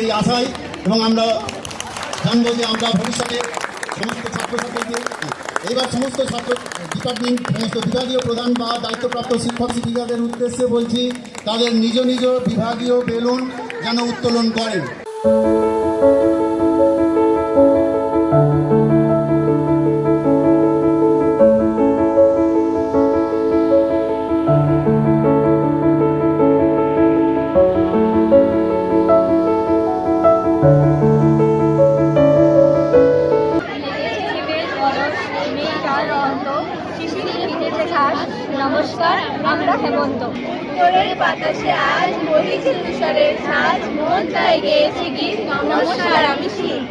এই আশায়, এবং আমরা জানবো যে আমরা ভবিষ্যতে সমস্ত ছাত্রছাত্রীকে এইবার সমস্ত ছাত্র ডিপার্টমেন্ট, সমস্ত বিভাগীয় প্রধান বা দায়িত্বপ্রাপ্ত শিক্ষক শিক্ষিকাদের উদ্দেশ্যে বলছি, তাদের নিজ নিজ বিভাগীয় বেলুন যেন উত্তোলন করেন। নমস্কার, আমরা হেমন্ত। উত্তরের বাতাসে আজ বহিছে তুষারের ঝাঁজ, মন তাই গেয়েছে গীত, নমস্কার আমি শীত।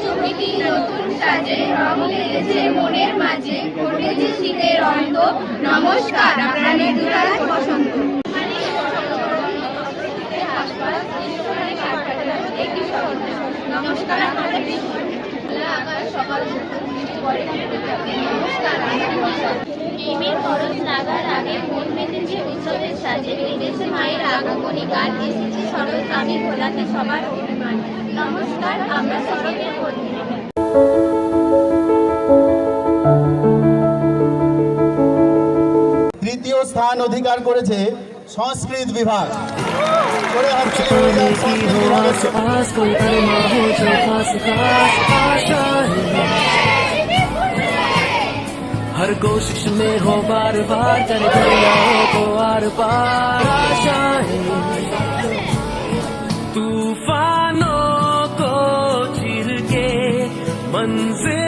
প্রকৃতি নতুন সাজে, রং লেগেছে মনের মাঝে, ঘটেছে শীতের অন্ত, নমস্কার প্রাণের দুলাল বসন্ত। নমস্কার আমাদের সকাল প্রেমের খরচ লাগার আগে মন মেতেছে উৎসবের সাজে, বেঁধেছে মায়ের আগমনী গান, এসেছে শরৎ আমি ভোলাতে সবার অভিমান, নমস্কার আমরা শরতের বন্ধু। তৃতীয় স্থান অধিকার করেছে সংস্কৃত বিভাগ। हर कोशिश में हो बार बार करे दरियाओं को आर पार आशाएं, तूफानों को चीर के मंजिल